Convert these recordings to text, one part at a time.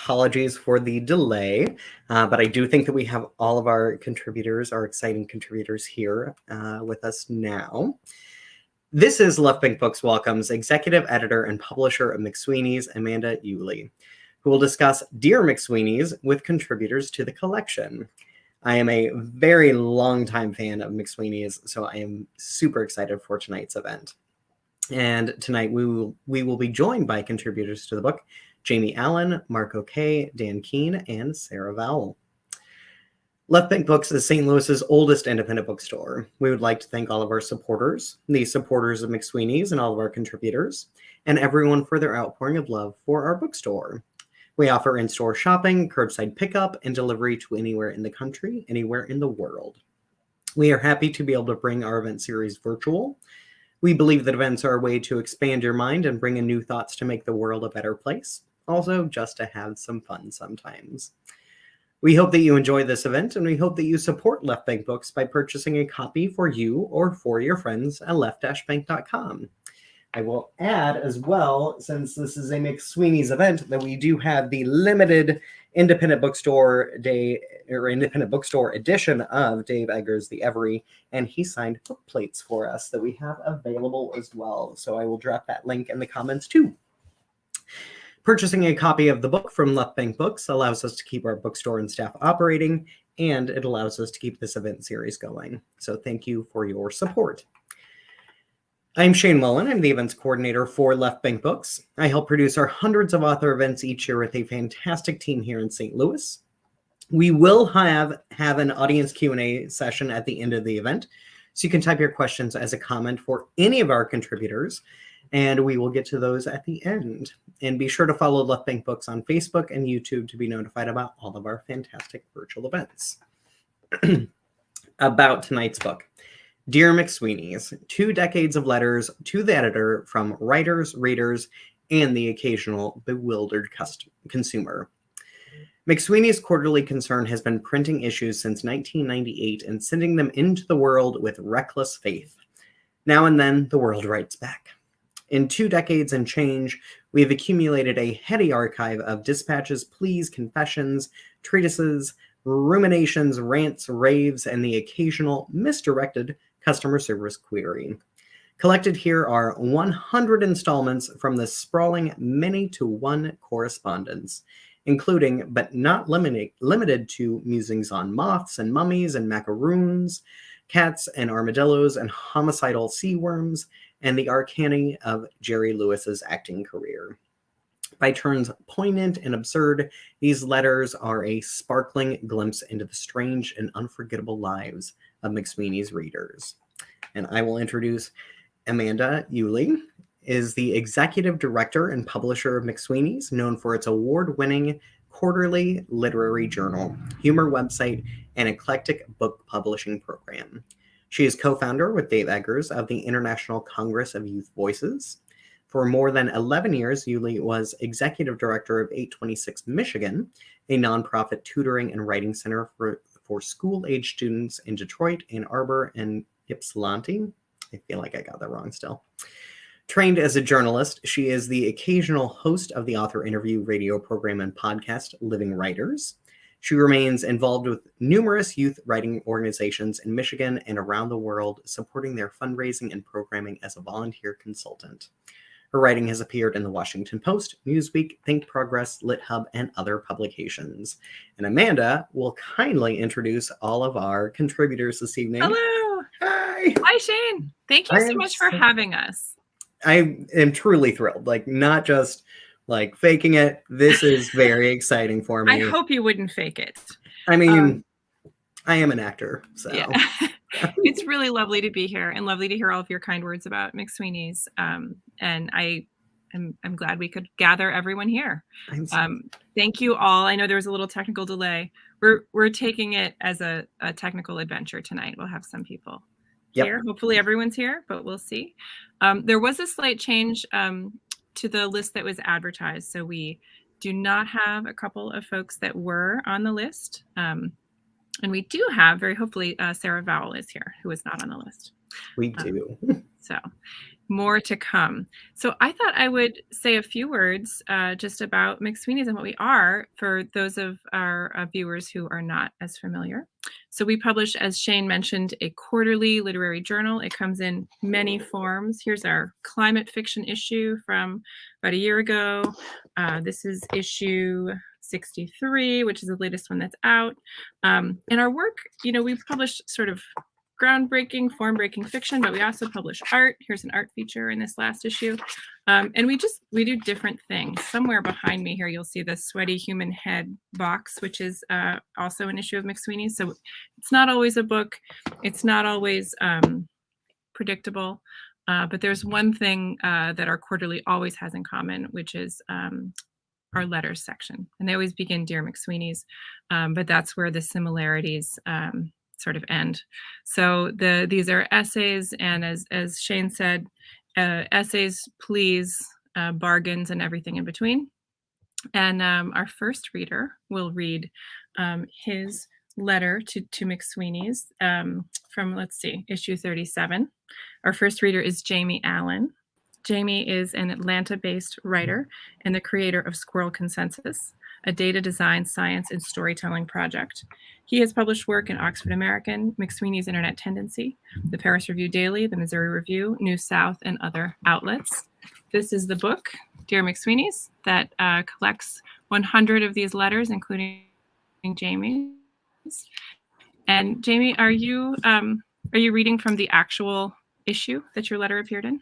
apologies for the delay, but I do think that we have all of our contributors, our exciting contributors here with us now. This is Left Bank Books welcomes executive editor and publisher of McSweeney's, Amanda Uhle, who will discuss Dear McSweeney's with contributors to the collection. I am a very long-time fan of McSweeney's, so I am super excited for tonight's event. And tonight we will be joined by contributors to the book, Jamie Allen, Marco Kaye, Dan Keane, and Sarah Vowell. Left Bank Books is St. Louis's oldest independent bookstore. We would like to thank all of our supporters, the supporters of McSweeney's and all of our contributors, and everyone for their outpouring of love for our bookstore. We offer in-store shopping, curbside pickup, and delivery to anywhere in the country, anywhere in the world. We are happy to be able to bring our event series virtual. We believe that events are a way to expand your mind and bring in new thoughts to make the world a better place. Also, just to have some fun sometimes. We hope that you enjoy this event, and we hope that you support Left Bank Books by purchasing a copy for you or for your friends at left-bank.com. I will add as well, since this is a McSweeney's event, that we do have the limited independent bookstore day or independent bookstore edition of Dave Eggers' The Every, and he signed book plates for us that we have available as well. So I will drop that link in the comments too. Purchasing a copy of the book from Left Bank Books allows us to keep our bookstore and staff operating, and it allows us to keep this event series going. So thank you for your support. I'm Shane Mullen. I'm the events coordinator for Left Bank Books. I help produce our hundreds of author events each year with a fantastic team here in St. Louis. We will have an audience Q&A session at the end of the event, so you can type your questions as a comment for any of our contributors, and we will get to those at the end. And be sure to follow Left Bank Books on Facebook and YouTube to be notified about all of our fantastic virtual events. About tonight's book. Dear McSweeney's, 2 decades of letters to the editor from writers, readers, and the occasional bewildered consumer. McSweeney's quarterly concern has been printing issues since 1998 and sending them into the world with reckless faith. Now and then, the world writes back. In 2 decades and change, we have accumulated a heady archive of dispatches, pleas, confessions, treatises, ruminations, rants, raves, and the occasional misdirected customer service query. Collected here are 100 installments from the sprawling many-to-one correspondence, including, but not limited to, musings on moths and mummies and macaroons, cats and armadillos and homicidal sea worms, and the arcana of Jerry Lewis's acting career. By turns poignant and absurd, these letters are a sparkling glimpse into the strange and unforgettable lives of McSweeney's readers. And I will introduce Amanda Uhle, is the executive director and publisher of McSweeney's, known for its award-winning quarterly literary journal, humor website, and eclectic book publishing program. She is co-founder with Dave Eggers of the International Congress of Youth Voices. For more than 11 years, Uhle was executive director of 826 Michigan, a nonprofit tutoring and writing center for school-age students in Detroit, Ann Arbor, and Ypsilanti. I feel like I got that wrong still. Trained as a journalist, she is the occasional host of the author interview radio program and podcast, Living Writers. She remains involved with numerous youth writing organizations in Michigan and around the world, supporting their fundraising and programming as a volunteer consultant. Her writing has appeared in the Washington Post, Newsweek, Think Progress, LitHub, and other publications. And Amanda will kindly introduce all of our contributors this evening. Hello. Hi. Hi, Shane. Thank you so much for having us. I am truly thrilled, not just faking it. This is very exciting for me. I hope you wouldn't fake it. I mean, I am an actor, so. Yeah. It's really lovely to be here and lovely to hear all of your kind words about McSweeney's. And I'm glad we could gather everyone here. Thank you all. I know there was a little technical delay. We're taking it as a technical adventure tonight. We'll have some people here. Hopefully everyone's here, but we'll see. There was a slight change to the list that was advertised. So we do not have a couple of folks that were on the list. And we do have, very hopefully, Sarah Vowell is here, who is not on the list. We do. So more to come. So I thought I would say a few words just about McSweeney's and what we are for those of our viewers who are not as familiar. So we publish, as Shane mentioned, a quarterly literary journal. It comes in many forms. Here's our climate fiction issue from about a year ago. This is issue 63, which is the latest one that's out. And our work, we've published sort of groundbreaking, form-breaking fiction, but we also publish art. Here's an art feature in this last issue. And we do different things. Somewhere behind me here, you'll see the sweaty human head box, which is also an issue of McSweeney's. So it's not always a book. It's not always predictable. But there's one thing that our quarterly always has in common, which is our letters section. And they always begin Dear McSweeney's, but that's where the similarities sort of end. So these are essays, and as Shane said, essays, pleas, bargains, and everything in between. And our first reader will read his letter to McSweeney's from, let's see, issue 37. Our first reader is Jamie Allen. Jamie is an Atlanta-based writer and the creator of Squirrel Consensus, a data design, science, and storytelling project. He has published work in Oxford American, McSweeney's Internet Tendency, the Paris Review Daily, the Missouri Review, New South, and other outlets. This is the book, Dear McSweeney's, that collects 100 of these letters, including Jamie's. And Jamie, are you reading from the actual issue that your letter appeared in?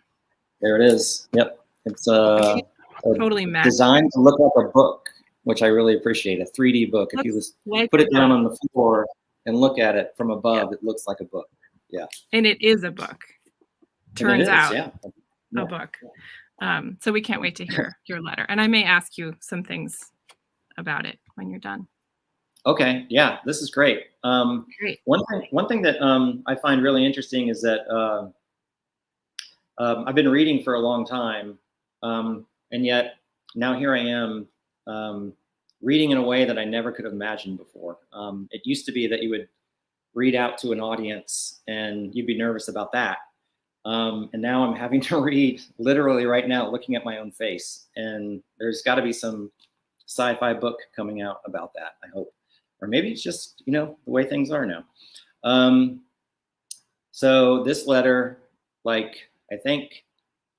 There it is. Yep. It's totally designed to look like a book, which I really appreciate. A 3D book. If you just put it down on the floor and look at it from above, it looks like a book. Yeah. And it is a book. Turns out, a book. So we can't wait to hear your letter. And I may ask you some things about it when you're done. Okay. Yeah, this is great. Great. One thing that I find really interesting is that I've been reading for a long time, and yet now here I am reading in a way that I never could have imagined before. It used to be that you would read out to an audience and you'd be nervous about that. And now I'm having to read literally right now, looking at my own face. And there's got to be some sci-fi book coming out about that, I hope. Or maybe it's just, the way things are now. So this letter, like I think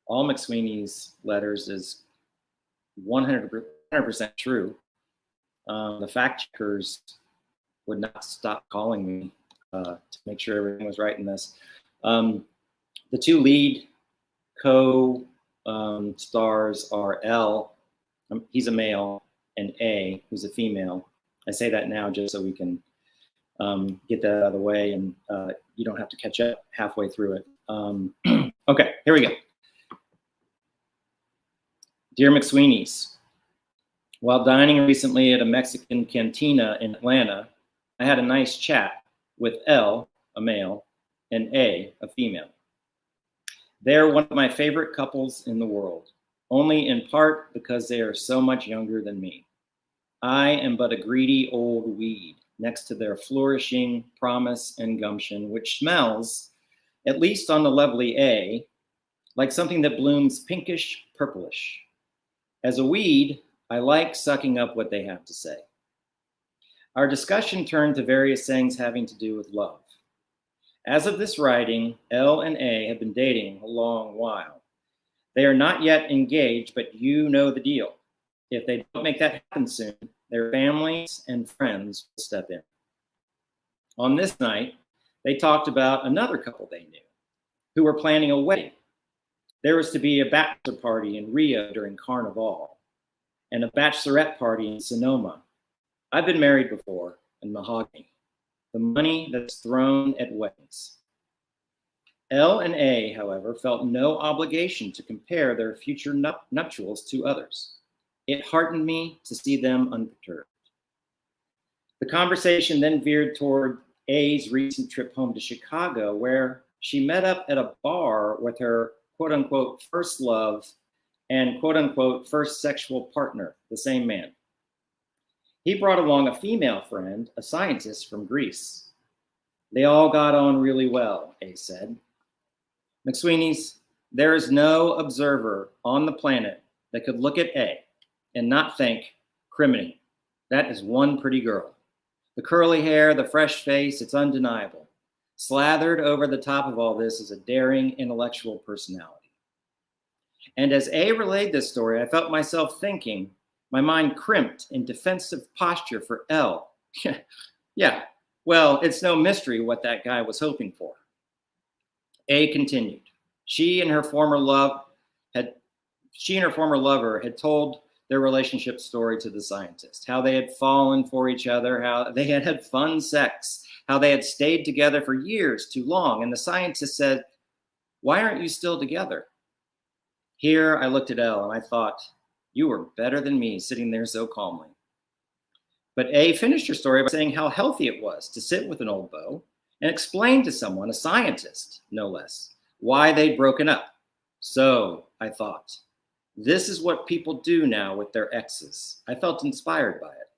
all McSweeney's letters, is 100% true. The fact checkers would not stop calling me to make sure everything was right in this. The two lead co-stars are L, he's a male, and A, who's a female. I say that now just so we can get that out of the way and you don't have to catch up halfway through it. Okay, here we go. Dear McSweeney's, while dining recently at a Mexican cantina in Atlanta, I had a nice chat with L, a male, and A, a female. They're one of my favorite couples in the world, only in part because they are so much younger than me. I am but a greedy old weed next to their flourishing promise and gumption, which smells, at least on the lovely A, like something that blooms pinkish purplish. As a weed, I like sucking up what they have to say. Our discussion turned to various things having to do with love. As of this writing, L and A have been dating a long while. They are not yet engaged, but you know the deal. If they don't make that happen soon, their families and friends will step in. On this night, they talked about another couple they knew who were planning a wedding. There was to be a bachelor party in Rio during Carnival and a bachelorette party in Sonoma. I've been married before in mahogany, the money that's thrown at weddings. L and A, however, felt no obligation to compare their future nuptials to others. It heartened me to see them unperturbed. The conversation then veered toward A's recent trip home to Chicago, where she met up at a bar with her quote unquote first love and quote unquote first sexual partner, the same man. He brought along a female friend, a scientist from Greece. They all got on really well, A said. McSweeney's, There is no observer on the planet that could look at A and not think, criminy, that is one pretty girl. The curly hair, the fresh face, it's undeniable. Slathered over the top of all this is a daring intellectual personality. And as A relayed this story, I felt myself thinking, my mind crimped in defensive posture for L. Yeah, well, it's no mystery what that guy was hoping for. A continued. She and her former lover had told their relationship story to the scientist, how they had fallen for each other, how they had had fun sex, how they had stayed together for years too long. And the scientist said, why aren't you still together? Here I looked at Elle and I thought, you were better than me sitting there so calmly. But A finished her story by saying how healthy it was to sit with an old beau and explain to someone, a scientist, no less, why they'd broken up. So, I thought, this is what people do now with their exes. I felt inspired by it.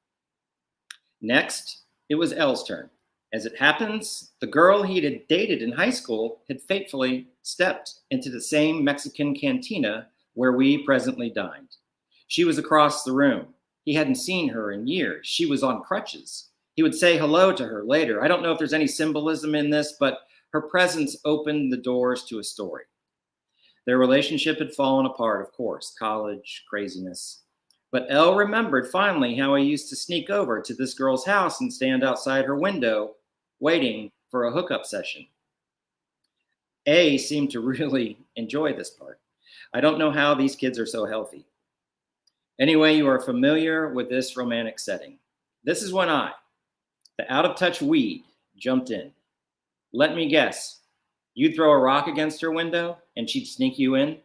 Next, it was Elle's turn. As it happens, the girl he had dated in high school had fatefully stepped into the same Mexican cantina where we presently dined. She was across the room. He hadn't seen her in years. She was on crutches. He would say hello to her later. I don't know if there's any symbolism in this, but her presence opened the doors to a story. Their relationship had fallen apart, of course, college, craziness. But Elle remembered finally how he used to sneak over to this girl's house and stand outside her window, waiting for a hookup session. A seemed to really enjoy this part. I don't know how these kids are so healthy. Anyway, you are familiar with this romantic setting. This is when I, the out-of-touch weed, jumped in. Let me guess, you'd throw a rock against her window and she'd sneak you in?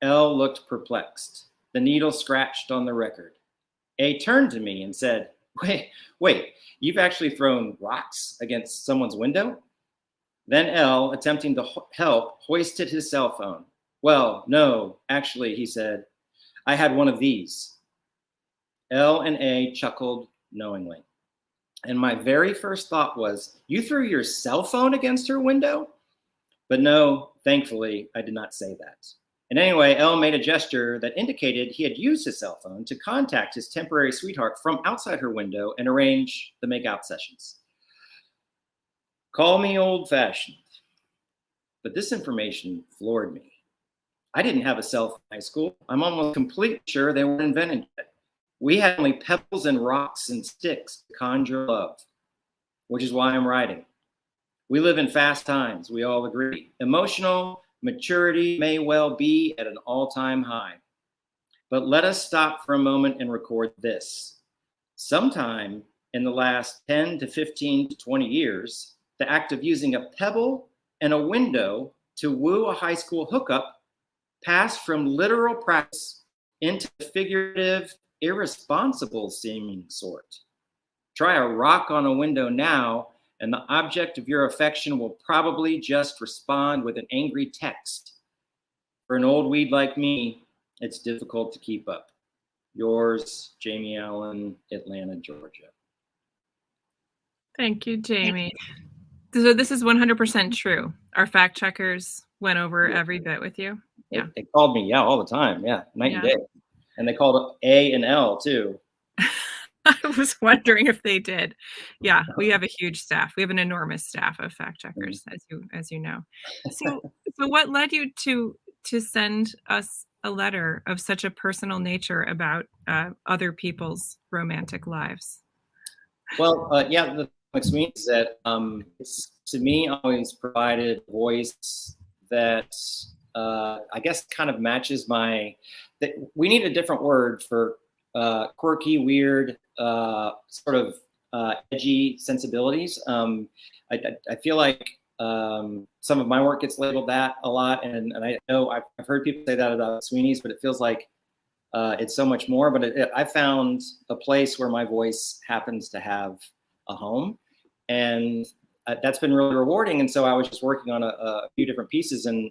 Elle looked perplexed. The needle scratched on the record. A turned to me and said, wait, you've actually thrown rocks against someone's window? Then Elle, attempting to help, hoisted his cell phone. Well, no, actually, he said, I had one of these. Elle and A chuckled knowingly. And my very first thought was, you threw your cell phone against her window? But no, thankfully, I did not say that. And anyway, Elle made a gesture that indicated he had used his cell phone to contact his temporary sweetheart from outside her window and arrange the makeout sessions. Call me old-fashioned, but this information floored me. I didn't have a cell phone in high school. I'm almost completely sure they weren't invented yet. We had only pebbles and rocks and sticks to conjure love, which is why I'm writing. We live in fast times, we all agree. Emotional maturity may well be at an all-time high. But let us stop for a moment and record this. Sometime in the last 10 to 15 to 20 years, the act of using a pebble and a window to woo a high school hookup passed from literal practice into figurative, irresponsible seeming sort. Try a rock on a window now, and the object of your affection will probably just respond with an angry text. For an old weed like me, it's difficult to keep up. Yours, Jamie Allen, Atlanta, Georgia. Thank you, Jamie. So this is 100% true. Our fact checkers went over every bit with you. Yeah. They called me, all the time. Yeah, night and day. And they called A and L too. I was wondering if they did. Yeah, we have a huge staff. We have an enormous staff of fact checkers, as you know. So what led you to send us a letter of such a personal nature about other people's romantic lives? Well, the McSweeney's that it's to me always provided a voice that I guess kind of matches we need a different word for quirky, weird, sort of edgy sensibilities. I feel like some of my work gets labeled that a lot, and I know I've heard people say that about McSweeney's, but it feels like it's so much more. But I found a place where my voice happens to have a home, and that's been really rewarding. And so I was just working on a few different pieces, and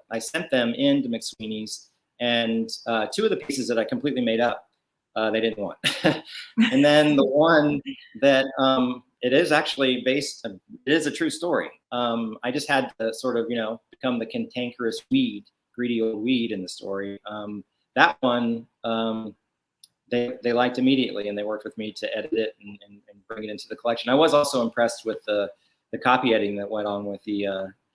I sent them into McSweeney's, and two of the pieces that I completely made up, they didn't want. And then the one that it is actually based, it is a true story. I just had to sort of, become the cantankerous weed, greedy old weed in the story. That one, they liked immediately, and they worked with me to edit it and bring it into the collection. I was also impressed with the copy editing that went on with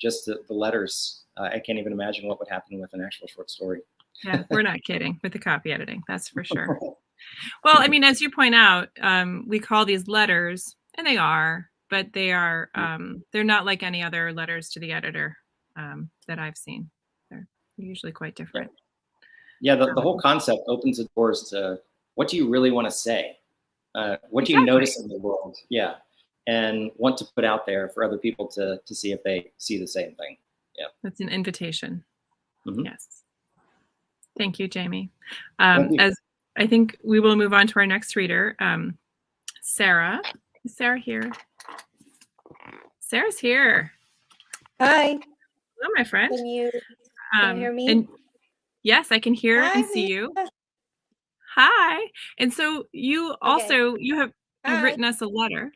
just the letters. I can't even imagine what would happen with an actual short story. Yeah, we're not kidding with the copy editing, that's for sure. Well, I mean, as you point out, we call these letters, and they are, but they are they're not like any other letters to the editor that I've seen. They're usually quite different. Yeah, the whole concept opens the doors to what do you really want to say? What do you notice in the world? Yeah, and want to put out there for other people to see if they see the same thing. Yeah, that's an invitation. Mm-hmm. Yes. Thank you, Jamie. Thank you. As I think we will move on to our next reader, Sarah. Is Sarah here? Sarah's here. Hi. Hello, my friend. Can you hear me? And yes, I can hear and see you. Hi. And so you also, you have written us a letter.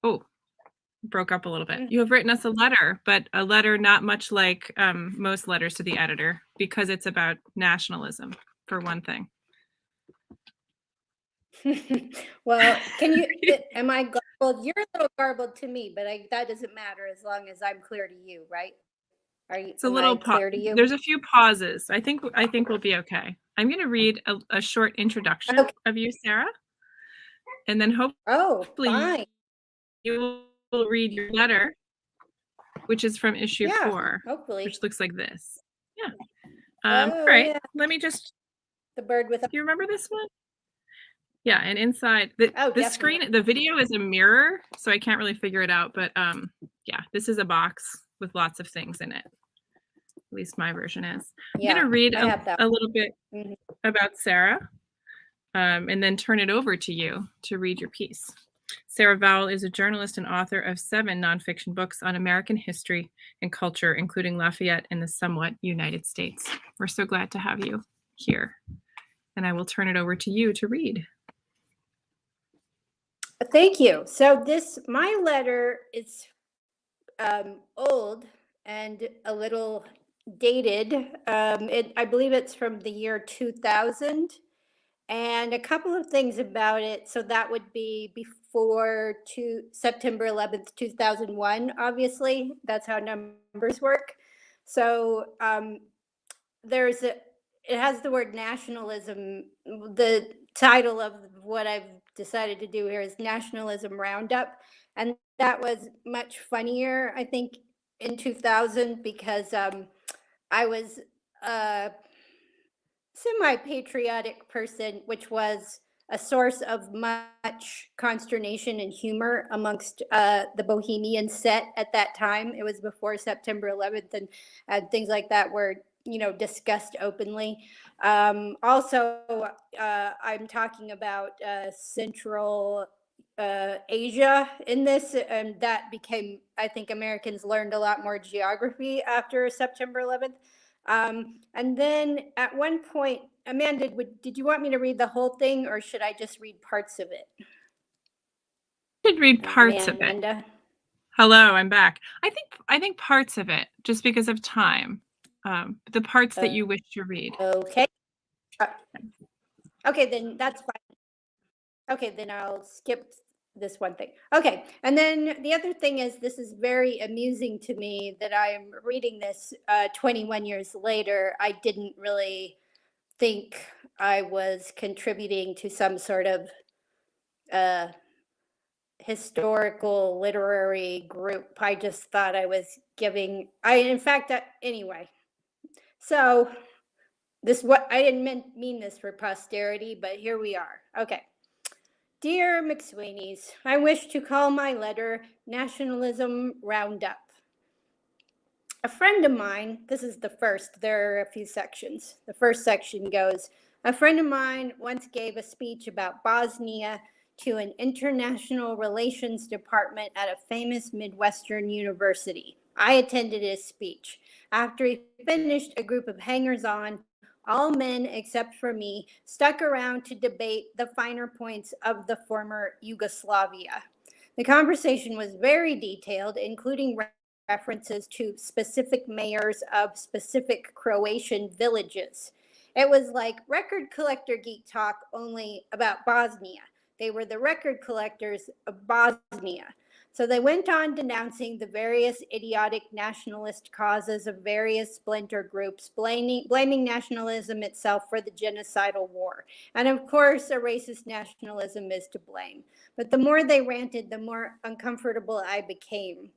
Oh, broke up a little bit. You have written us a letter, but a letter not much like most letters to the editor, because it's about nationalism, for one thing. Well, can you, am I garbled? You're a little garbled to me, but that doesn't matter as long as I'm clear to you, right? It's a little clear to you? There's a few pauses. I think we'll be okay. I'm going to read a short introduction of you, Sarah, and then hopefully you will read your letter, which is from issue 4, hopefully, which looks like this. Yeah. All right. Yeah. Let me just. The bird with. Do you remember this one? Yeah, and inside the screen, the video is a mirror, so I can't really figure it out. But yeah, this is a box with lots of things in it. At least my version is. I'm going to read a little bit about Sarah, and then turn it over to you to read your piece. Sarah Vowell is a journalist and author of 7 nonfiction books on American history and culture, including Lafayette and the somewhat United States. We're so glad to have you here. And I will turn it over to you to read. Thank you. So my letter is old and a little dated. I believe it's from the year 2000. And a couple of things about it. So that would be before September 11th, 2001, obviously. That's how numbers work. So it has the word nationalism. The title of what I've decided to do here is Nationalism Roundup. And that was much funnier, I think, in 2000, because I was a semi-patriotic person, which was a source of much consternation and humor amongst the Bohemian set at that time. It was before September 11th, and things like that were, discussed openly. Also, I'm talking about Central Asia in this, and that became, I think Americans learned a lot more geography after September 11th. And then at one point, Amanda, did you want me to read the whole thing, or should I just read parts of it? You should read parts of it. Hello, I'm back. I think parts of it, just because of time. The parts that you wish to read. Okay. Okay, then that's fine. Okay, then I'll skip this one thing. Okay, and then the other thing is, this is very amusing to me that I am reading this 21 years later. I didn't really think I was contributing to some sort of historical literary group. I just thought I was giving, anyway. So I didn't mean this for posterity, but here we are. Okay. Dear McSweeney's, I wish to call my letter Nationalism Roundup. A friend of mine, this is the first, there are a few sections. The first section goes, a friend of mine once gave a speech about Bosnia to an international relations department at a famous Midwestern university. I attended his speech. After he finished, a group of hangers-on, all men except for me, stuck around to debate the finer points of the former Yugoslavia. The conversation was very detailed, including references to specific mayors of specific Croatian villages. It was like record collector geek talk, only about Bosnia. They were the record collectors of Bosnia. So they went on denouncing the various idiotic nationalist causes of various splinter groups, blaming nationalism itself for the genocidal war. And of course, a racist nationalism is to blame. But the more they ranted, the more uncomfortable I became.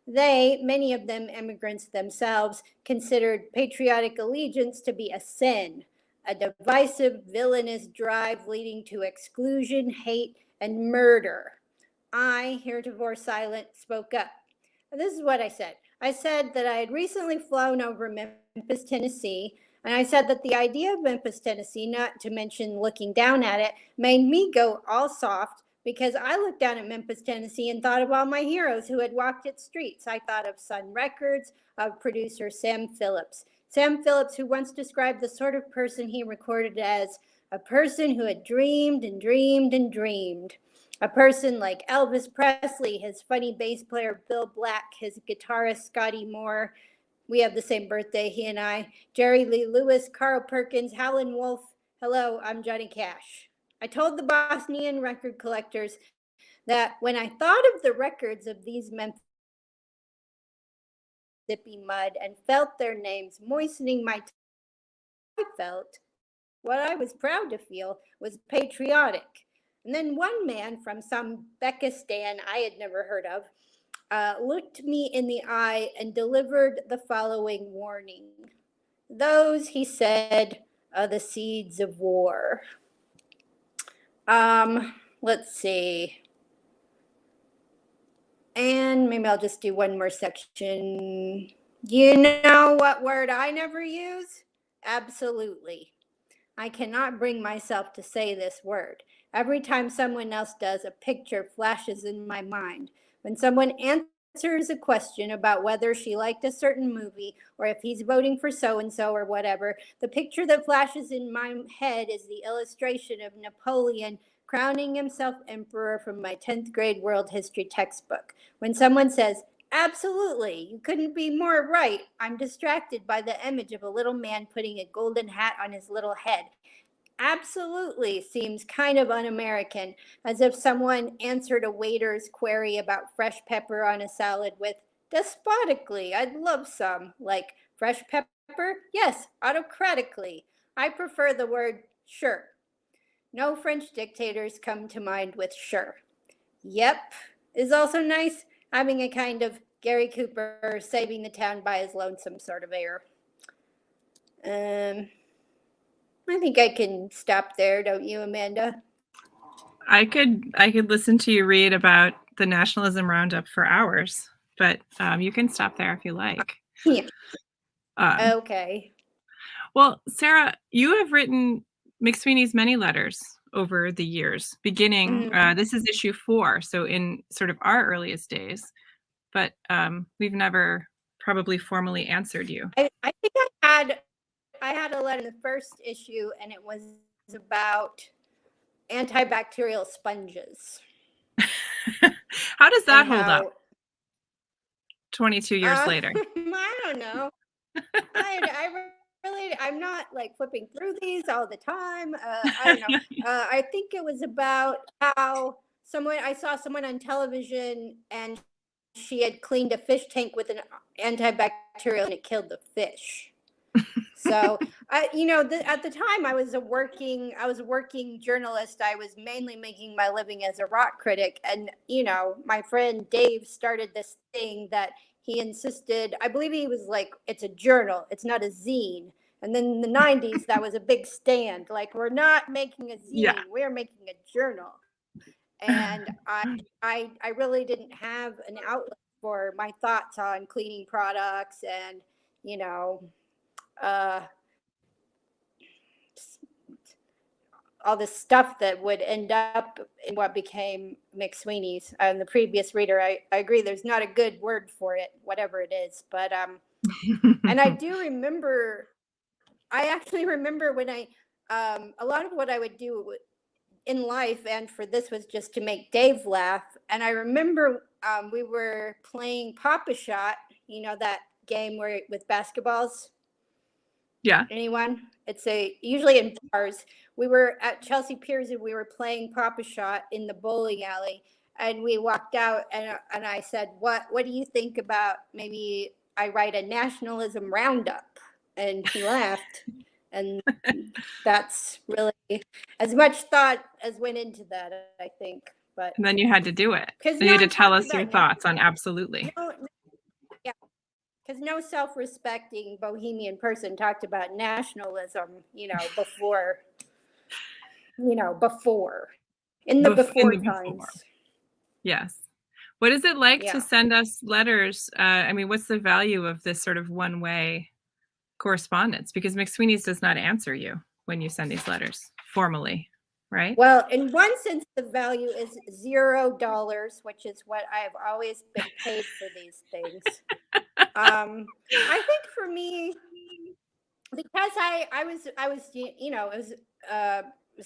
They, many of them immigrants themselves, considered patriotic allegiance to be a sin, a divisive, villainous drive leading to exclusion, hate, and murder. I, heretofore silent, spoke up. This is what I said. I said that I had recently flown over Memphis, Tennessee, and I said that the idea of Memphis, Tennessee, not to mention looking down at it, made me go all soft because I looked down at Memphis, Tennessee and thought of all my heroes who had walked its streets. I thought of Sun Records, of producer Sam Phillips. Sam Phillips, who once described the sort of person he recorded as a person who had dreamed and dreamed and dreamed. A person like Elvis Presley, his funny bass player Bill Black, his guitarist Scotty Moore. We have the same birthday, he and I. Jerry Lee Lewis, Carl Perkins, Howlin' Wolf. Hello, I'm Johnny Cash. I told the Bosnian record collectors that when I thought of the records of these Mississippi mud and felt their names moistening my tongue, I felt what I was proud to feel was patriotic. And then one man from some Bekistan I had never heard of looked me in the eye and delivered the following warning. Those, he said, are the seeds of war. Let's see. And maybe I'll just do one more section. You know what word I never use? Absolutely. I cannot bring myself to say this word. Every time someone else does, a picture flashes in my mind. When someone answers a question about whether she liked a certain movie or if he's voting for so-and-so or whatever, the picture that flashes in my head is the illustration of Napoleon crowning himself emperor from my 10th grade world history textbook. When someone says, absolutely, you couldn't be more right, I'm distracted by the image of a little man putting a golden hat on his little head. Absolutely seems kind of un-American, as if someone answered a waiter's query about fresh pepper on a salad with, despotically, I'd love some. Like, fresh pepper? Yes, autocratically. I prefer the word sure. No French dictators come to mind with sure. Yep is also nice, having a kind of Gary Cooper saving the town by his lonesome sort of air. I think I can stop there, don't you, Amanda? I could listen to you read about the nationalism roundup for hours, but you can stop there if you like. Yeah. Okay. Well, Sarah, you have written McSweeney's many letters over the years, beginning, this is issue 4, so in sort of our earliest days, but we've never probably formally answered you. I think I had a letter in the first issue, and it was about antibacterial sponges. How does that hold up 22 years later? I don't know. I'm not like flipping through these all the time. I don't know. I think it was about how I saw someone on television and she had cleaned a fish tank with an antibacterial and it killed the fish. So at the time I was a working journalist. I was mainly making my living as a rock critic. And, my friend Dave started this thing that he insisted, I believe he was like, it's a journal, it's not a zine. And then in the 90s, that was a big stand. Like, we're not making a zine, we're making a journal. And I really didn't have an outlet for my thoughts on cleaning products and, all this stuff that would end up in what became McSweeney's. And the previous reader, I agree, there's not a good word for it, whatever it is. But and I do remember, I actually remember when a lot of what I would do in life, and for this was just to make Dave laugh. And I remember we were playing Papa Shot, you know, that game where with basketballs. Yeah. Anyone? It's usually in bars. We were at Chelsea Piers and we were playing Papa Shot in the bowling alley. And we walked out and I said, what do you think about maybe I write a nationalism roundup? And he laughed. And that's really as much thought as went into that, I think. But And then you had to do it. because You had to tell us your thoughts on absolutely. Yeah, because no self-respecting bohemian person talked about nationalism, you know, before in the before times. Yes. What is it like Yeah. to send us letters? I mean, what's the value of this sort of one-way correspondence? Because McSweeney's does not answer you when you send these letters formally, right? Well, in one sense, the value is $0, which is what I've always been paid for these things. I think for me, because I was, you know, it was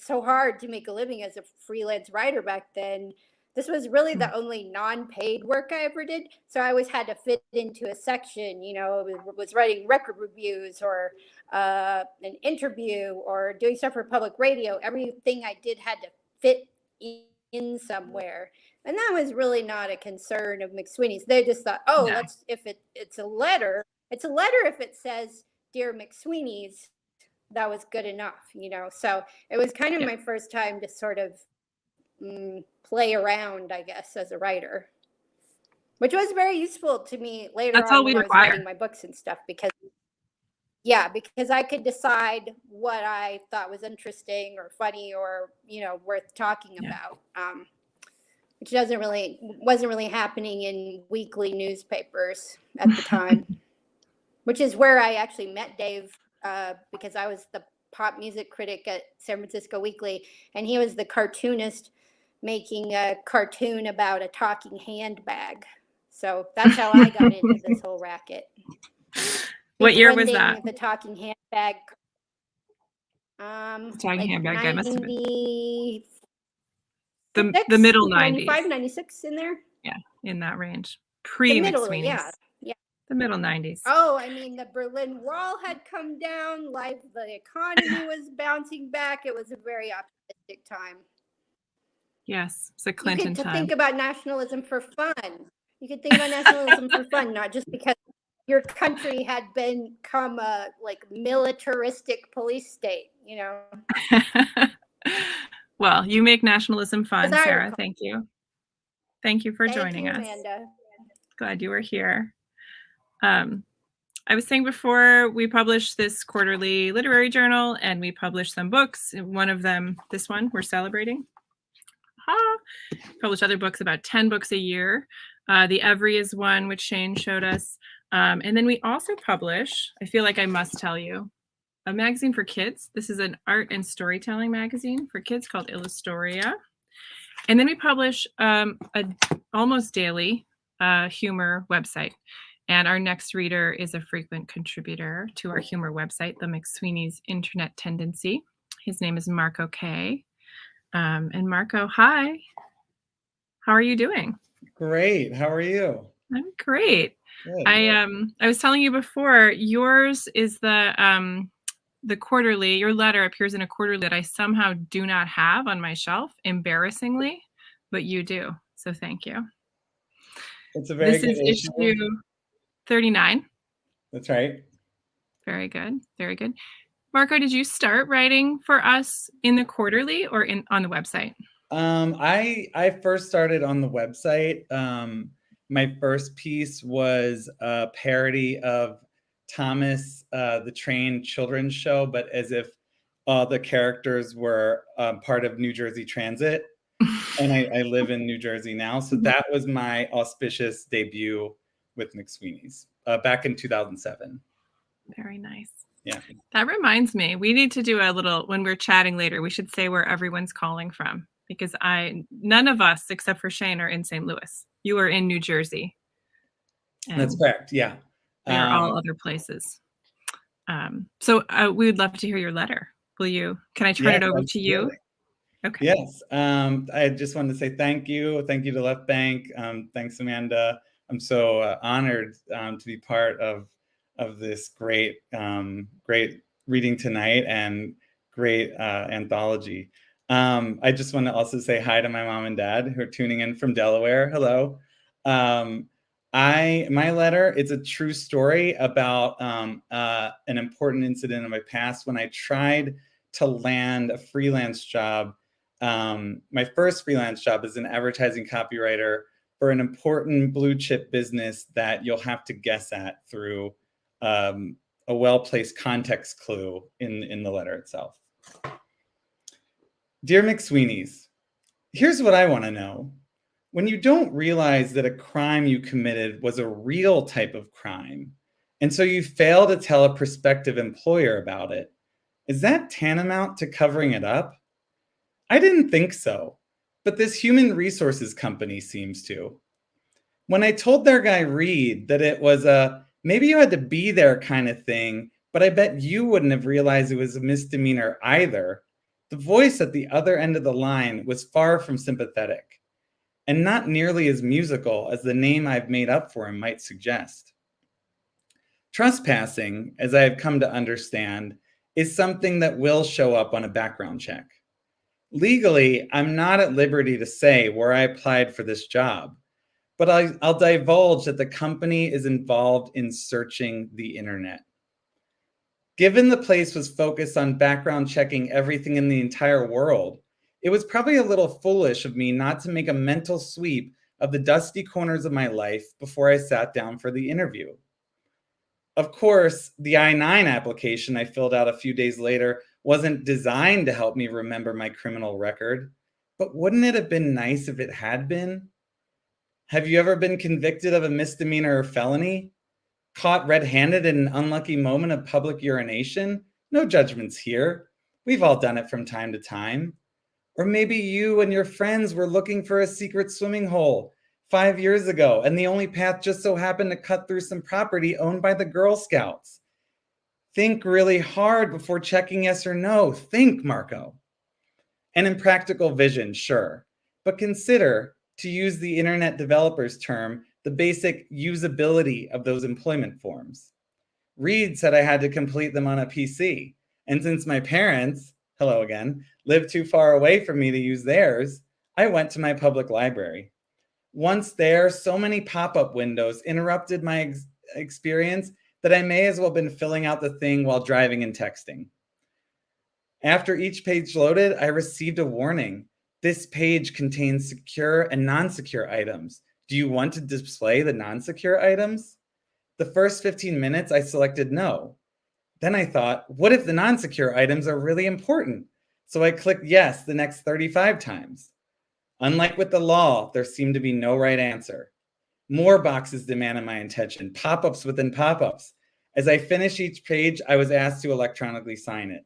so hard to make a living as a freelance writer back then. This was really the only non-paid work I ever did. So I always had to fit into a section, you know, was writing record reviews or an interview or doing stuff for public radio. Everything I did had to fit in somewhere. And that was really not a concern of McSweeney's. They just thought, oh, No. it's a letter if it says, Dear McSweeney's, that was good enough, you know. So it was kind of my first time to sort of play around, I guess, as a writer, which was very useful to me later That's on all we when I was require. writing my books and stuff, because I could decide what I thought was interesting or funny or, you know, worth talking about, which wasn't really happening in weekly newspapers at the time, which is where I actually met Dave, because I was the pop music critic at San Francisco Weekly, and he was the cartoonist making a cartoon about a talking handbag. So that's how I got into this whole racket. What year was that? The talking handbag. Talking handbag guy must have been the 96, middle 90s. 95, 96 in there. Yeah, in that range. The middle, Pre-McSweeney's. yeah. The middle 90s. Oh, I mean, the Berlin Wall had come down, the economy was bouncing back. It was a very optimistic time. Yes, it's a Clinton time. Think about nationalism for fun. You could think about nationalism for fun, not just because your country had become a militaristic police state, you know. Well, you make nationalism fun, Sarah. Thank you. Thank you for joining us. Amanda. Glad you were here. I was saying before, we published this quarterly literary journal and we published some books. One of them, this one, we're celebrating. Publish other books, about 10 books a year. The Every is one, which Shane showed us. And then we also publish, I feel like I must tell you, a magazine for kids. This is an art and storytelling magazine for kids called Illustoria. And then we publish a almost daily humor website. And our next reader is a frequent contributor to our humor website, the McSweeney's Internet Tendency. His name is Marco Kaye. And Marco, hi. How are you doing? Great. How are you? I'm great. Good. I was telling you before, yours is the quarterly. Your letter appears in a quarterly that I somehow do not have on my shelf, embarrassingly, but you do. So thank you. It's a very good issue 39. That's right. Very good. Very good. Marco, did you start writing for us in the quarterly or on the website? I first started on the website. My first piece was a parody of Thomas the Train children's show, but as if all the characters were part of New Jersey Transit. And I live in New Jersey now. So that was my auspicious debut with McSweeney's back in 2007. Very nice. Yeah. That reminds me, we need to do a little, when we're chatting later, we should say where everyone's calling from, because none of us except for Shane are in St. Louis. You are in New Jersey. That's correct. Yeah. They are all other places. So we would love to hear your letter. Can I turn it over to you? Okay. Yes. I just wanted to say thank you. Thank you to Left Bank. Thanks, Amanda. I'm so honored to be part of this great reading tonight and great anthology. I just want to also say hi to my mom and dad who are tuning in from Delaware. Hello. My letter, it's a true story about an important incident in my past when I tried to land a freelance job. My first freelance job is an advertising copywriter for an important blue chip business that you'll have to guess at through a well-placed context clue in the letter itself. Dear McSweeney's, here's what I want to know. When you don't realize that a crime you committed was a real type of crime, and so you fail to tell a prospective employer about it, is that tantamount to covering it up? I didn't think so, but this human resources company seems to. When I told their guy Reed that it was a maybe you had to be there kind of thing, but I bet you wouldn't have realized it was a misdemeanor either, the voice at the other end of the line was far from sympathetic, and not nearly as musical as the name I've made up for him might suggest. Trespassing, as I have come to understand, is something that will show up on a background check. Legally, I'm not at liberty to say where I applied for this job, but I'll divulge that the company is involved in searching the internet. Given the place was focused on background checking everything in the entire world, it was probably a little foolish of me not to make a mental sweep of the dusty corners of my life before I sat down for the interview. Of course, the I-9 application I filled out a few days later wasn't designed to help me remember my criminal record, but wouldn't it have been nice if it had been? Have you ever been convicted of a misdemeanor or felony? Caught red-handed in an unlucky moment of public urination? No judgments here. We've all done it from time to time. Or maybe you and your friends were looking for a secret swimming hole 5 years ago, and the only path just so happened to cut through some property owned by the Girl Scouts. Think really hard before checking yes or no. Think, Marco. And in practical vision, sure. But consider, to use the internet developer's term, the basic usability of those employment forms. Reed said I had to complete them on a PC. And since my parents, hello again, lived too far away from me to use theirs, I went to my public library. Once there, so many pop-up windows interrupted my experience that I may as well have been filling out the thing while driving and texting. After each page loaded, I received a warning. This page contains secure and non-secure items. Do you want to display the non-secure items? The first 15 minutes, I selected no. Then I thought, what if the non-secure items are really important? So I clicked yes the next 35 times. Unlike with the law, there seemed to be no right answer. More boxes demanded my attention, pop-ups within pop-ups. As I finished each page, I was asked to electronically sign it.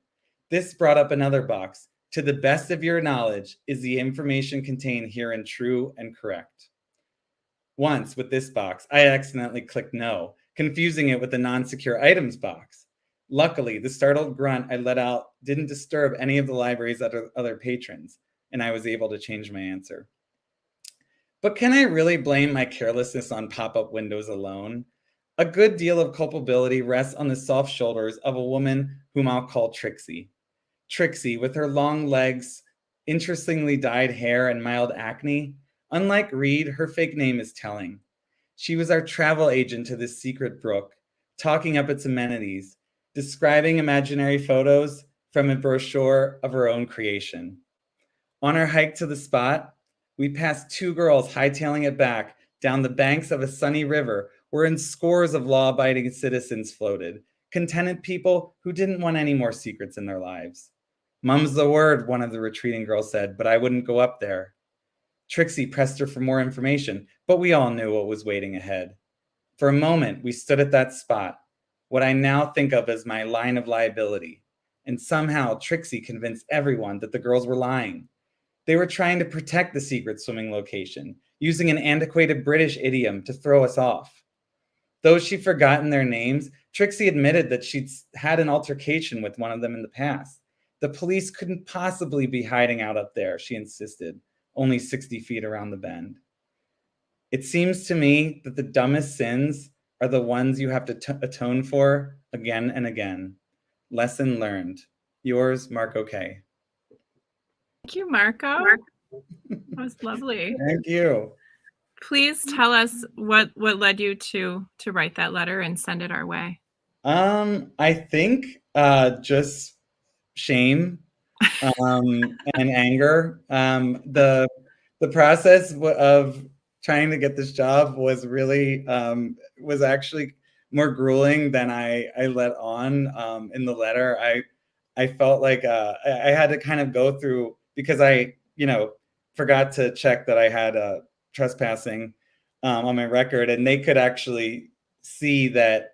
This brought up another box. To the best of your knowledge, is the information contained herein true and correct? Once, with this box, I accidentally clicked no, confusing it with the non-secure items box. Luckily, the startled grunt I let out didn't disturb any of the library's other patrons, and I was able to change my answer. But can I really blame my carelessness on pop-up windows alone? A good deal of culpability rests on the soft shoulders of a woman whom I'll call Trixie. Trixie, with her long legs, interestingly dyed hair, and mild acne. Unlike Reed, her fake name is telling. She was our travel agent to this secret brook, talking up its amenities, describing imaginary photos from a brochure of her own creation. On our hike to the spot, we passed two girls hightailing it back down the banks of a sunny river wherein scores of law-abiding citizens floated, contented people who didn't want any more secrets in their lives. Mum's the word, one of the retreating girls said, but I wouldn't go up there. Trixie pressed her for more information, but we all knew what was waiting ahead. For a moment, we stood at that spot, what I now think of as my line of liability, and somehow Trixie convinced everyone that the girls were lying. They were trying to protect the secret swimming location, using an antiquated British idiom to throw us off. Though she'd forgotten their names, Trixie admitted that she'd had an altercation with one of them in the past. The police couldn't possibly be hiding out up there, she insisted, only 60 feet around the bend. It seems to me that the dumbest sins are the ones you have to atone for again and again. Lesson learned. Yours, Marco Kaye. Thank you, Marco. That was lovely. Thank you. Please tell us what led you to write that letter and send it our way. I think just shame and anger. The process of trying to get this job was really was actually more grueling than I let on in the letter. I felt like I had to kind of go through, because I forgot to check that I had trespassing on my record, and they could actually see that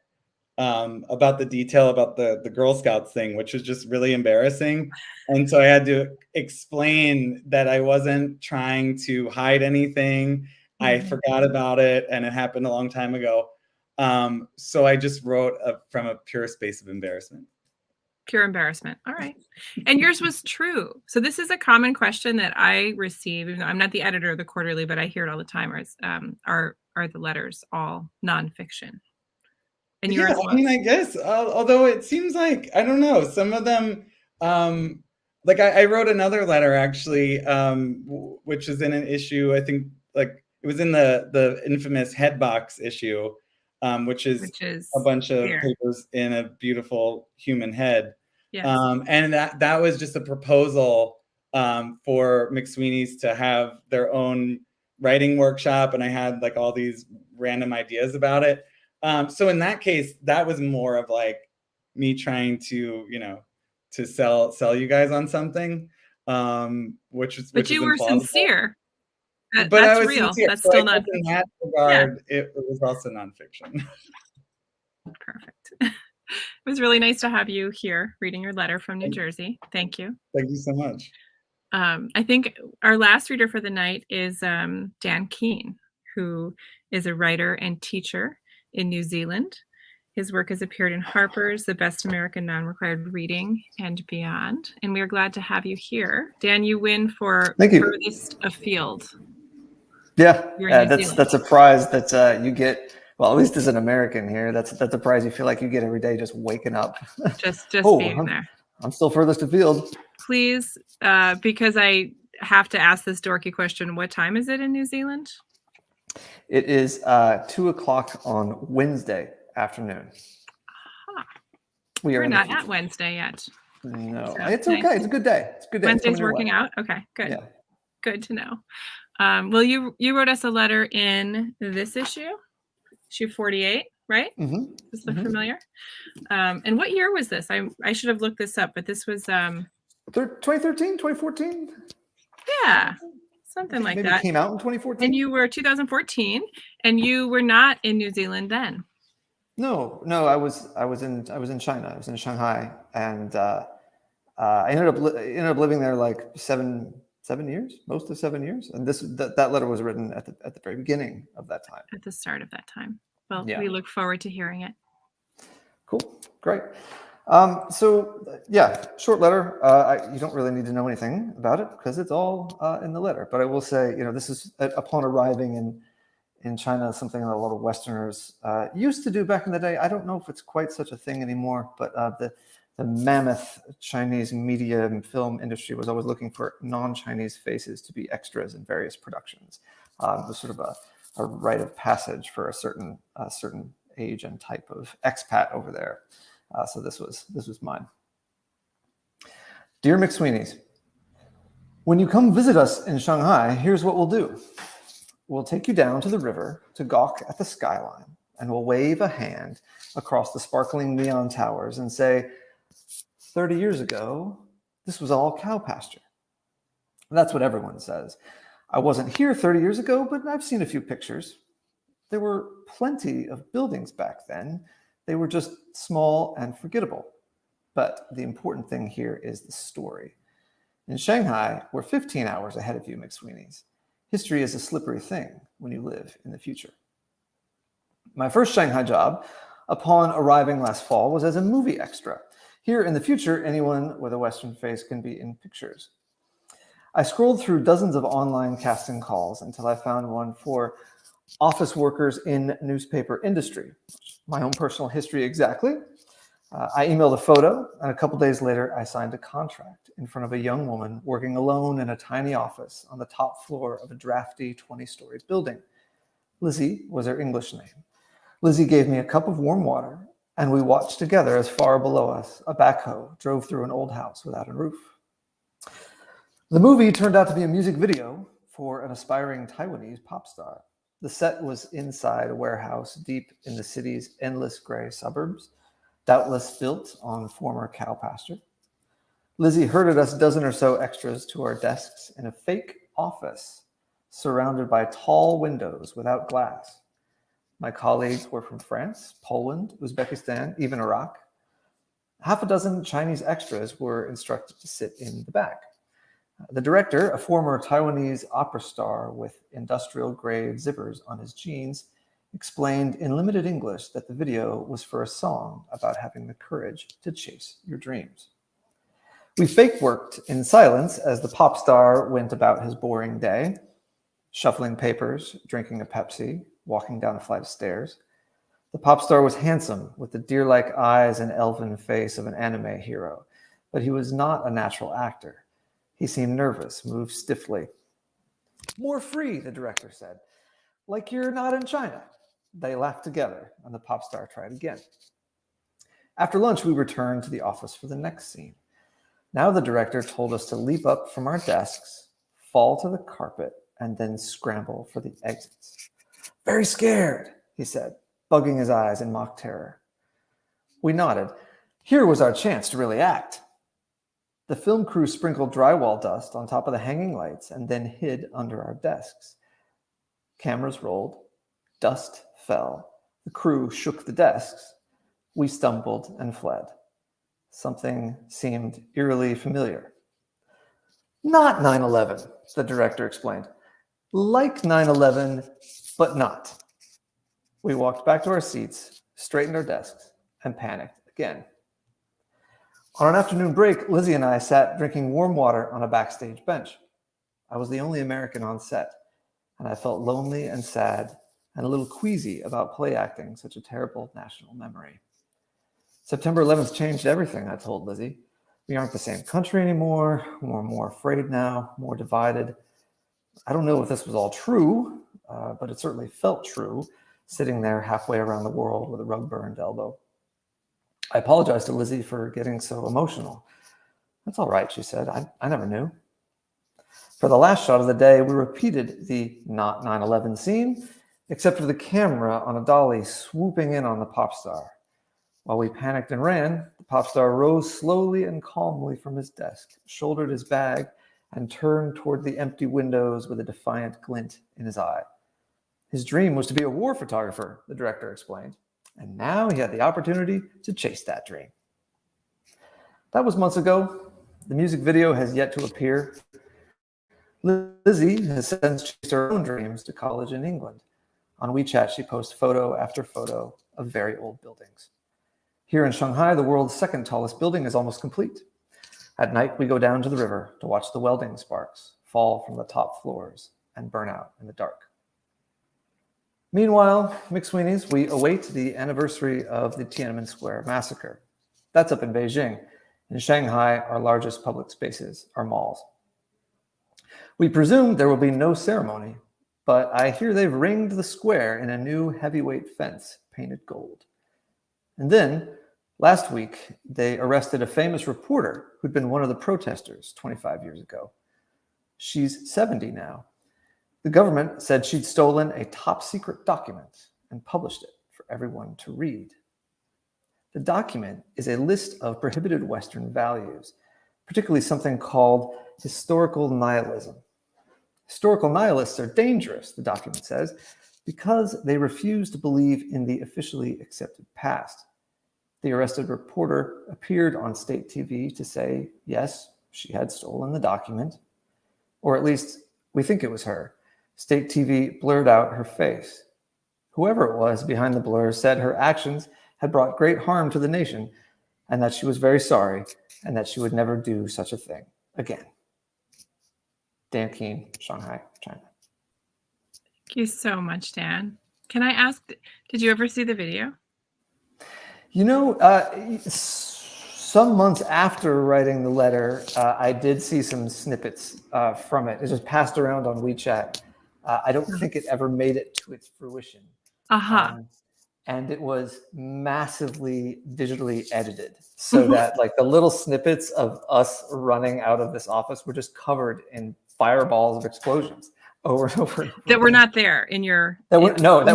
about the detail about the Girl Scouts thing, which was just really embarrassing. And so I had to explain that I wasn't trying to hide anything. I forgot about it, and it happened a long time ago. So I just wrote from a pure space of embarrassment. Pure embarrassment. All right. And yours was true. So this is a common question that I receive. Even though I'm not the editor of the Quarterly, but I hear it all the time. Are the letters all nonfiction? And yours was. I mean, I guess, although it seems like, I don't know, some of them, like I wrote another letter actually, which is in an issue, I think, like it was in the infamous Headbox issue, which is a bunch of papers in a beautiful human head. Yes. And that was just a proposal for McSweeney's to have their own writing workshop, and I had like all these random ideas about it. So in that case, that was more of like me trying to, to sell you guys on something, But you were implausible. Sincere. But that's I was real. sincere. That's so still not in that regard. Yeah. It was also nonfiction. Perfect. It was really nice to have you here reading your letter from New Jersey. Thank you. Thank you so much. I think our last reader for the night is Dan Keane, who is a writer and teacher in New Zealand. His work has appeared in Harper's, The Best American Non-Required Reading, and beyond. And we are glad to have you here. Dan, you win for Furthest Afield. Yeah, that's a prize that you get. Well, at least as an American here, that's a prize you feel like you get every day just waking up. Just being there. I'm still furthest afield. Please, because I have to ask this dorky question, what time is it in New Zealand? It is 2:00 on Wednesday afternoon. We're not at Wednesday yet. No, so it's okay. Nice. It's a good day. It's a good day. Wednesday's working out. Okay, good. Yeah. Good to know. Well, you wrote us a letter in this issue 48, right? Mm-hmm. Does this look familiar? And what year was this? I should have looked this up, but this was 2013, 2014. Yeah. Something like Maybe that. It came out in 2014. And you were 2014, and you were not in New Zealand then. No, I was in China. I was in Shanghai, and I ended up living there like seven years, most of 7 years. And that letter was written at the very beginning of that time. At the start of that time. Well, yeah. We look forward to hearing it. Cool, great. So yeah, short letter. You don't really need to know anything about it because it's all in the letter. But I will say, this is upon arriving in China, something that a lot of Westerners used to do back in the day. I don't know if it's quite such a thing anymore, but the mammoth Chinese media and film industry was always looking for non-Chinese faces to be extras in various productions. It was sort of a rite of passage for a certain age and type of expat over there. So this was mine. Dear McSweeney's, when you come visit us in Shanghai, here's what we'll do. We'll take you down to the river to gawk at the skyline, and we'll wave a hand across the sparkling neon towers and say, 30 years ago, this was all cow pasture. That's what everyone says. I wasn't here 30 years ago, but I've seen a few pictures. There were plenty of buildings back then. They were just small and forgettable. But the important thing here is the story. In Shanghai, we're 15 hours ahead of you, McSweeney's. History is a slippery thing when you live in the future. My first Shanghai job, upon arriving last fall, was as a movie extra Here in the future, anyone with a Western face can be in pictures. I scrolled through dozens of online casting calls until I found one for office workers in newspaper industry. My own personal history exactly. I emailed a photo, and a couple days later, I signed a contract in front of a young woman working alone in a tiny office on the top floor of a drafty 20-story building. Lizzie was her English name. Lizzie gave me a cup of warm water, and we watched together as far below us, a backhoe drove through an old house without a roof. The movie turned out to be a music video for an aspiring Taiwanese pop star. The set was inside a warehouse deep in the city's endless gray suburbs, doubtless built on former cow pasture. Lizzie herded us a dozen or so extras to our desks in a fake office surrounded by tall windows without glass. My colleagues were from France, Poland, Uzbekistan, even Iraq. Half a dozen Chinese extras were instructed to sit in the back. The director, a former Taiwanese opera star with industrial-grade zippers on his jeans, explained in limited English that the video was for a song about having the courage to chase your dreams. We fake worked in silence as the pop star went about his boring day, shuffling papers, drinking a Pepsi, walking down a flight of stairs. The pop star was handsome, with the deer-like eyes and elven face of an anime hero, but he was not a natural actor. He seemed nervous, moved stiffly. "More free," the director said. "Like you're not in China." They laughed together, and the pop star tried again. After lunch, we returned to the office for the next scene. Now the director told us to leap up from our desks, fall to the carpet, and then scramble for the exits. "Very scared," he said, bugging his eyes in mock terror. We nodded. Here was our chance to really act. The film crew sprinkled drywall dust on top of the hanging lights and then hid under our desks. Cameras rolled. Dust fell. The crew shook the desks. We stumbled and fled. Something seemed eerily familiar. "Not 9/11, the director explained. "Like 9/11, but not." We walked back to our seats, straightened our desks, and panicked again. On an afternoon break, Lizzie and I sat drinking warm water on a backstage bench. I was the only American on set, and I felt lonely and sad and a little queasy about play acting such a terrible national memory. "September 11th changed everything," I told Lizzie. "We aren't the same country anymore. We're more afraid now, more divided." I don't know if this was all true, but it certainly felt true, sitting there halfway around the world with a rug-burned elbow. I apologized to Lizzie for getting so emotional. "That's all right," she said. I never knew." For the last shot of the day, we repeated the not 9/11 scene, except for the camera on a dolly swooping in on the pop star. While we panicked and ran, the pop star rose slowly and calmly from his desk, shouldered his bag, and turned toward the empty windows with a defiant glint in his eye. His dream was to be a war photographer, the director explained. And now he had the opportunity to chase that dream. That was months ago. The music video has yet to appear. Lizzie has since chased her own dreams to college in England. On WeChat, she posts photo after photo of very old buildings. Here in Shanghai, the world's second tallest building is almost complete. At night, we go down to the river to watch the welding sparks fall from the top floors and burn out in the dark. Meanwhile, McSweeney's, we await the anniversary of the Tiananmen Square massacre. That's up in Beijing. In Shanghai, our largest public spaces are malls. We presume there will be no ceremony, but I hear they've ringed the square in a new heavyweight fence painted gold. And then, last week, they arrested a famous reporter who'd been one of the protesters 25 years ago. She's 70 now. The government said she'd stolen a top-secret document and published it for everyone to read. The document is a list of prohibited Western values, particularly something called historical nihilism. Historical nihilists are dangerous, the document says, because they refuse to believe in the officially accepted past. The arrested reporter appeared on state TV to say, yes, she had stolen the document, or at least we think it was her. State TV blurred out her face. Whoever it was behind the blur said her actions had brought great harm to the nation and that she was very sorry and that she would never do such a thing again. Dan Keane, Shanghai, China. Thank you so much, Dan. Can I ask, did you ever see the video? You know, some months after writing the letter, I did see some snippets from it. It just passed around on WeChat. I don't think it ever made it to its fruition. And it was massively digitally edited so that like the little snippets of us running out of this office were just covered in fireballs of explosions over and over. That were not there in your... That were not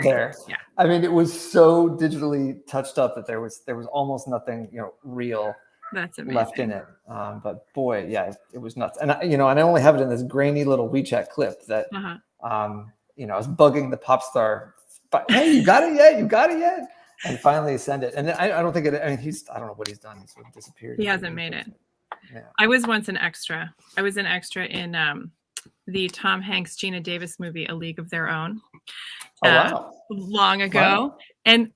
there. Yeah. I mean, it was so digitally touched up that there was almost nothing, real That's amazing. left in it. But boy, yeah, it was nuts. And and I only have it in this grainy little WeChat clip that I was bugging the pop star. But hey, you got it yet? You got it yet? And finally send it. And I don't think it. I mean, I don't know what he's done. He's sort of disappeared. He hasn't made it. Yeah. I was once an extra. I was an extra in the Tom Hanks Gina Davis movie A League of Their Own. Oh wow! Long ago, Wow. And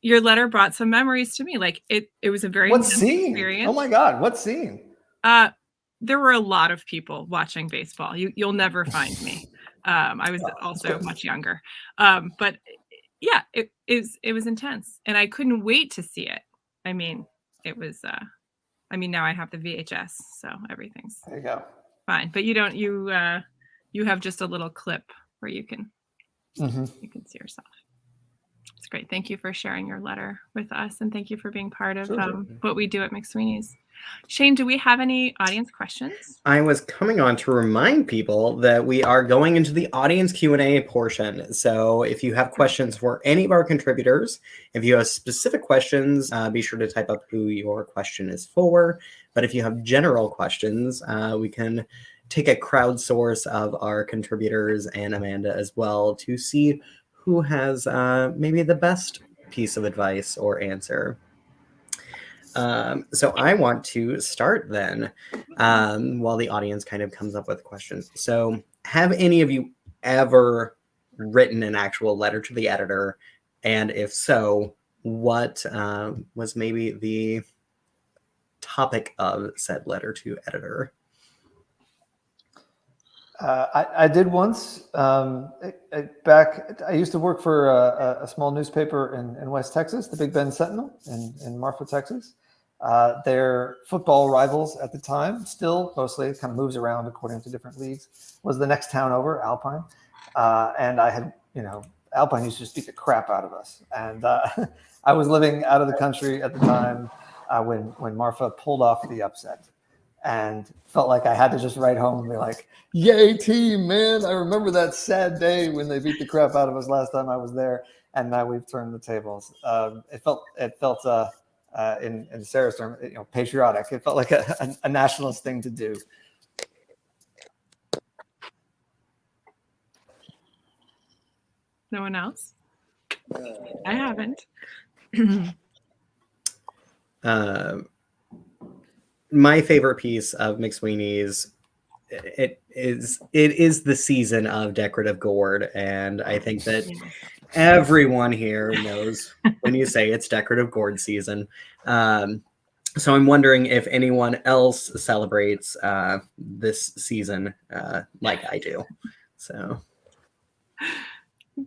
your letter brought some memories to me. Like it was a very What intense scene? experience. Oh my God! What scene? There were a lot of people watching baseball. You'll never find me. I was also much younger. But yeah, it was intense, and I couldn't wait to see it. I mean, it was. Now I have the VHS, so everything's There you go. fine. But you don't. You have just a little clip where you can you can see yourself. It's great. Thank you for sharing your letter with us, and thank you for being part of what we do at McSweeney's. Shane, do we have any audience questions? I was coming on to remind people that we are going into the audience Q&A portion. So if you have questions for any of our contributors, if you have specific questions, be sure to type up who your question is for. But if you have general questions, we can take a crowdsource of our contributors and Amanda as well to see who has maybe the best piece of advice or answer. So I want to start then while the audience kind of comes up with questions. So have any of you ever written an actual letter to the editor? And if so, what was maybe the topic of said letter to editor? I did once. Back, I used to work for a small newspaper in West Texas, the Big Bend Sentinel in Marfa, Texas. Their football rivals at the time, still mostly, it kind of moves around according to different leagues, was the next town over, Alpine. And I had, Alpine used to just beat the crap out of us. And I was living out of the country at the time when Marfa pulled off the upset. And felt like I had to just write home and be like, "Yay, team, man. I remember that sad day when they beat the crap out of us last time I was there. And now we've turned the tables." It felt in Sarah's term, patriotic. It felt like a nationalist thing to do. No one else? I haven't. My favorite piece of McSweeney's, it is the season of decorative gourd, and I think that everyone here knows when you say it's decorative gourd season. So I'm wondering if anyone else celebrates this season like I do. So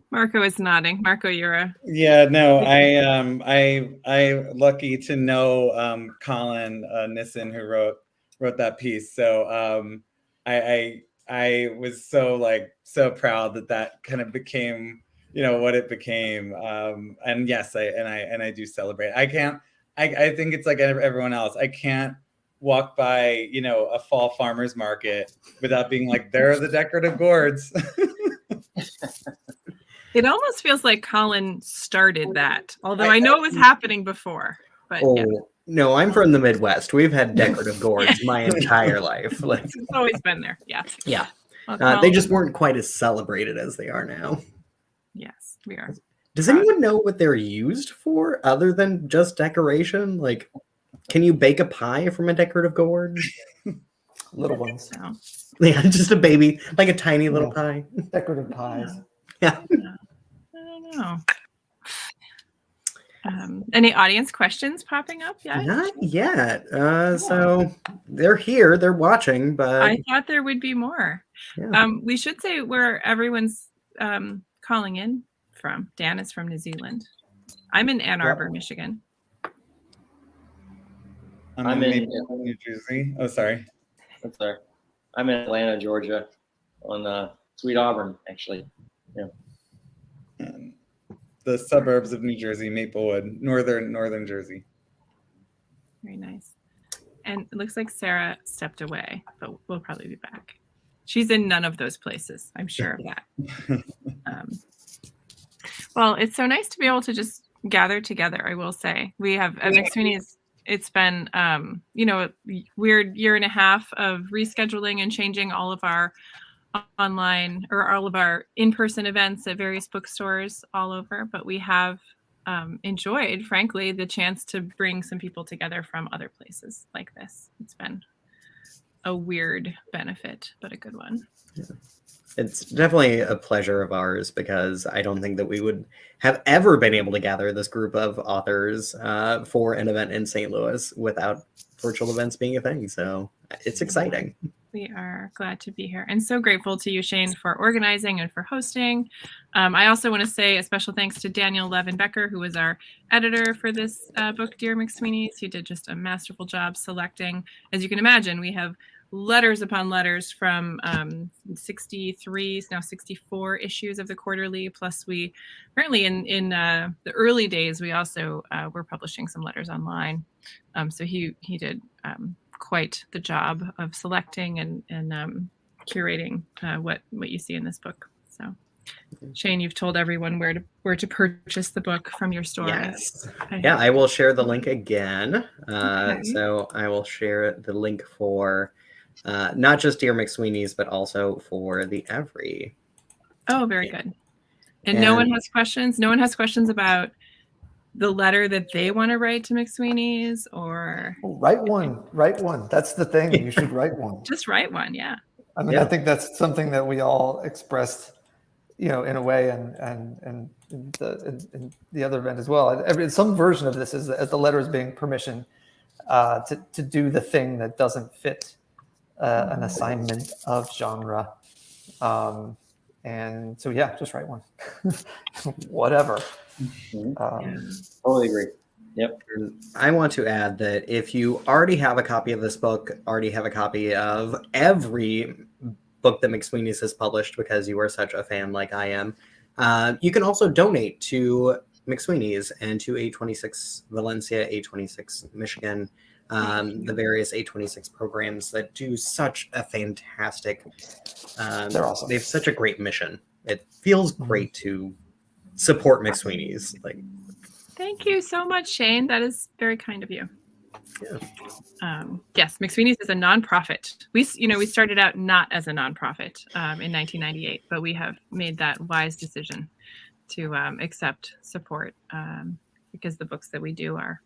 Marco is nodding. Marco, you're a... Yeah, no, I lucky to know Colin Nissen, who wrote that piece. So I was so proud that kind of became what it became. And yes, I do celebrate. I think it's like everyone else. I can't walk by a fall farmers market without being like, there are the decorative gourds. It almost feels like Colin started that, although I know it was happening before. But no, I'm from the Midwest. We've had decorative gourds my entire life. It's always been there. Yeah. Yeah. Well, they just weren't quite as celebrated as they are now. Yes, we are. Does anyone know what they're used for other than just decoration? Like, can you bake a pie from a decorative gourd? Little ones. No. Yeah, just a baby, like a tiny little pie. Decorative pies. Yeah. I don't know. Any audience questions popping up yet? Not yet. So they're here, they're watching, but I thought there would be more. yeah. We should say where everyone's calling in from. Dan is from New Zealand. I'm in Ann Arbor, Michigan. I'm in New Jersey. Oh, sorry. That's there. I'm in Atlanta, Georgia, on Sweet Auburn, actually. Yeah. The suburbs of New Jersey, Maplewood, northern Jersey. Very nice. And it looks like Sarah stepped away, but we'll probably be back. She's in none of those places. I'm sure of that. Well, it's so nice to be able to just gather together. I will say we have at McSweeney's. It's been, a weird year and a half of rescheduling and changing all of our online or all of our in-person events at various bookstores all over. But we have enjoyed, frankly, the chance to bring some people together from other places like this. It's been a weird benefit, but a good one. Yeah. It's definitely a pleasure of ours because I don't think that we would have ever been able to gather this group of authors for an event in St. Louis without virtual events being a thing. So it's exciting. We are glad to be here and so grateful to you, Shane, for organizing and for hosting. I also want to say a special thanks to Daniel Levin Becker, who was our editor for this book, Dear McSweeney's. He did just a masterful job selecting. As you can imagine, we have letters upon letters from 63, now 64 issues of the quarterly. Plus we apparently in the early days, we also were publishing some letters online. So he did quite the job of selecting and curating what you see in this book. So Shane, you've told everyone where to purchase the book from your store. Yes. Yeah, I will share the link again. Okay. So I will share the link for not just Dear McSweeney's, but also for the Every. Oh, very good. And no one has questions? No one has questions about the letter that they want to write to McSweeney's or? Write one. That's the thing. You should write one. Just write one, yeah. I mean, I think that's something that we all expressed, in a way, and the other event as well. Some version of this is as the letter is being permission to do the thing that doesn't fit an assignment of genre. And so, just write one. Whatever. Totally agree. Yep. I want to add that if you already have a copy of this book, already have a copy of every book that McSweeney's has published because you are such a fan like I am, you can also donate to McSweeney's and to 826 Valencia, 826 Michigan, the various 826 programs that do such a fantastic, they're awesome. They have such a great mission. It feels great to support McSweeney's. Thank you so much, Shane. That is very kind of you. Yeah. Yes, McSweeney's is a nonprofit. We started out not as a nonprofit in 1998, but we have made that wise decision to accept support because the books that we do are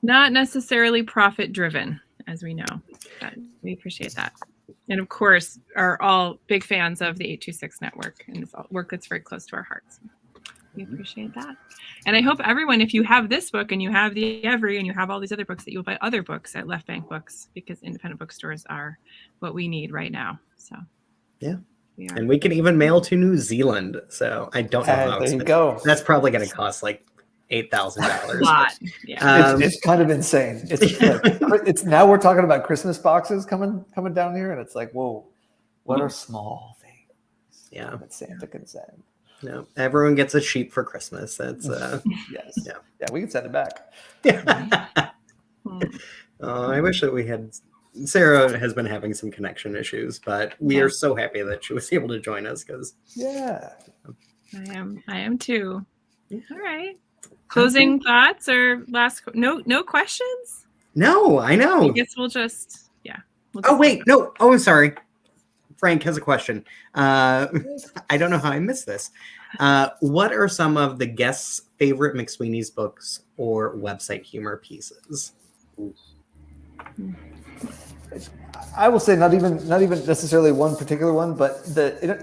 not necessarily profit driven, as we know. But we appreciate that. And of course, are all big fans of the 826 network and it's all work that's very close to our hearts. We appreciate that. And I hope everyone, if you have this book and you have the Every and you have all these other books, that you'll buy other books at Left Bank Books because independent bookstores are what we need right now. So yeah. And we can even mail to New Zealand. So I don't know how there you go. That's probably going to cost like $8,000. A lot. Yeah. It's kind of insane. It's now we're talking about Christmas boxes coming down here, and it's like, whoa, what are small things? Yeah. That Santa can send. No, everyone gets a sheep for Christmas. That's yes. Yeah, we can send it back. I wish that we had. Sarah has been having some connection issues, but we are so happy that she was able to join us because. Yeah. I am too. All right. Closing thoughts or last? No questions. No, I know. I guess we'll just wait, no. Oh, I'm sorry. Frank has a question. I don't know how I missed this. What are some of the guests' favorite McSweeney's books or website humor pieces? I will say not even necessarily one particular one, but at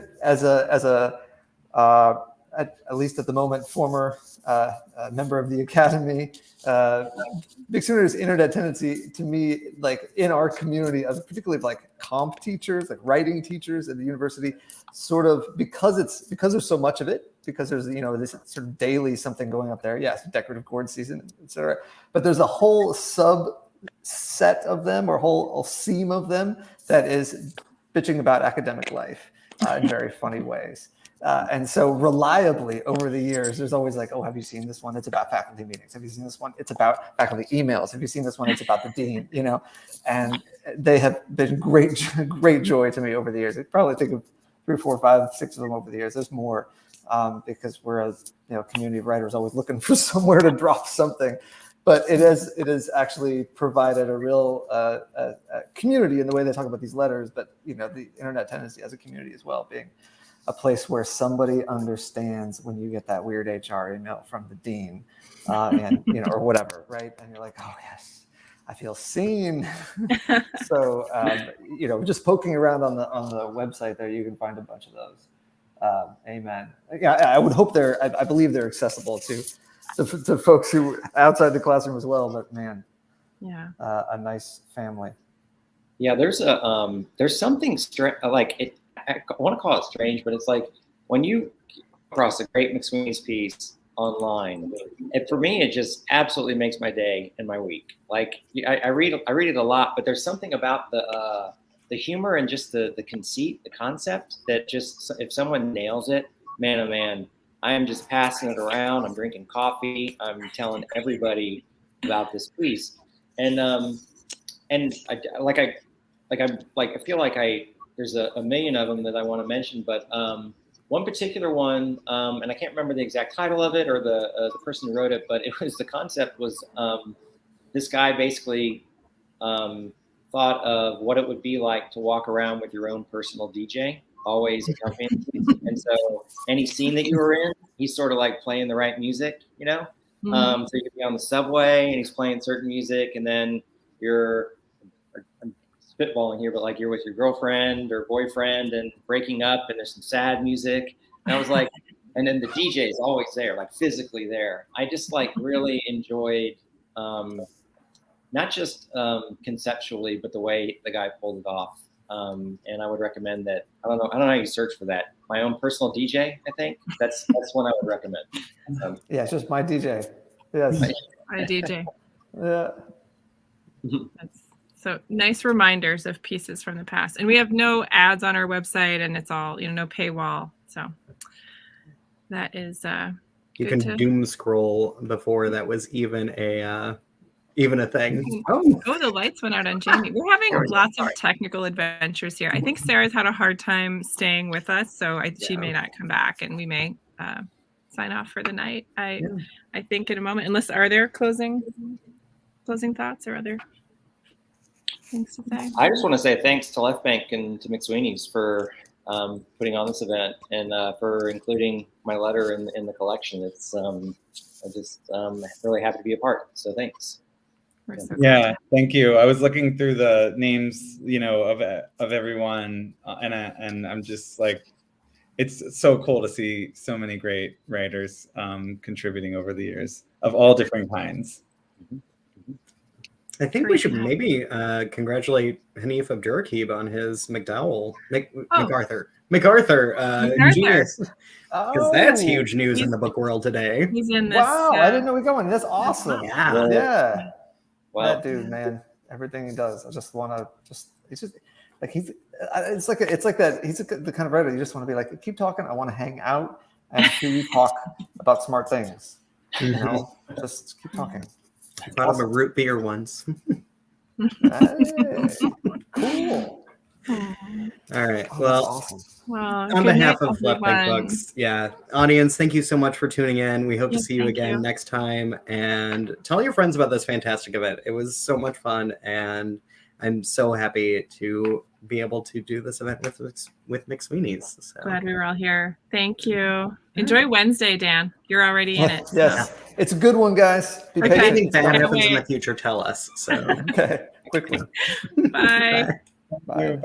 least at the moment, former a member of the Academy. McSweeney's internet tendency to me, like in our community, as particularly like comp teachers, like writing teachers at the university, sort of because there's so much of it, because there's this sort of daily something going up there. Yes, decorative gourd season, etc. But there's a whole subset of them, or whole seam of them, that is bitching about academic life in very funny ways. And so reliably over the years, there's always like, oh, have you seen this one? It's about faculty meetings. Have you seen this one? It's about faculty emails. Have you seen this one? It's about the dean, and they have been great joy to me over the years. I probably think of 3, 4, 5, 6 of them over the years. There's more because we're a community of writers always looking for somewhere to drop something. But it has actually provided a real community in the way they talk about these letters, but the internet tendency as a community as well, being a place where somebody understands when you get that weird HR email from the dean, and or whatever, right? And you're like, oh yes, I feel seen. So just poking around on the website there, you can find a bunch of those. Amen. Yeah, I would hope I believe they're accessible to folks who outside the classroom as well. But man, yeah, a nice family. Yeah, there's something like it. I want to call it strange, but it's like when you come across a great McSweeney's piece online, for me, it just absolutely makes my day and my week. Like I read it a lot, but there's something about the humor and just the conceit, the concept, that just, if someone nails it, man, oh man, I am just passing it around. I'm drinking coffee. I'm telling everybody about this piece, and I feel like there's a million of them that I want to mention, but one particular one, and I can't remember the exact title of it or the person who wrote it, but the concept was this guy basically thought of what it would be like to walk around with your own personal DJ, always accompanying you. And so any scene that you were in, he's sort of like playing the right music, Mm-hmm. So you could be on the subway and he's playing certain music, and then you're spitballing here, but like you're with your girlfriend or boyfriend and breaking up, and there's some sad music. And I was like, and then the DJ is always there, like physically there. I just like really enjoyed, not just conceptually, but the way the guy pulled it off. And I would recommend that. I don't know how you search for that. My own personal DJ, I think that's one I would recommend. Yeah, it's just my DJ. Yes. My DJ. Yeah. That's so nice reminders of pieces from the past. And we have no ads on our website, and it's all, no paywall. So that is you can doom scroll before that was even a thing. Oh, the lights went out on Jamie. We're having lots of technical adventures here. I think Sarah's had a hard time staying with us, so she may not come back, and we may sign off for the night. I think in a moment, unless are there closing thoughts or other things to say? I just want to say thanks to Left Bank and to McSweeney's for putting on this event, and for including my letter in the collection. It's I'm just really happy to be a part. So thanks. Yeah, thank you. I was looking through the names, of everyone, and I'm just like, it's so cool to see so many great writers contributing over the years of all different kinds. I think we should maybe congratulate Hanif Abdurraqib on his MacArthur genius, because that's huge news in the book world today. He's in this. Wow, I didn't know we got one. That's awesome. Yeah. Wow. That dude, man, everything he does, I just want to he's just like, it's like that. He's the kind of writer you just want to be like, keep talking. I want to hang out and hear you talk about smart things. Just keep talking. I bought him a root beer once. Hey, cool. All right. Well, awesome. On behalf of Left Bank Books, audience, thank you so much for tuning in. We hope to see you again next time, and tell your friends about this fantastic event. It was so much fun, and I'm so happy to be able to do this event with McSweeney's. So. Glad we were all here. Thank you. Enjoy Wednesday, Dan. You're already in it. Yes, it's a good one, guys. If anything bad happens in the future, tell us. So okay, quickly. Bye. Bye.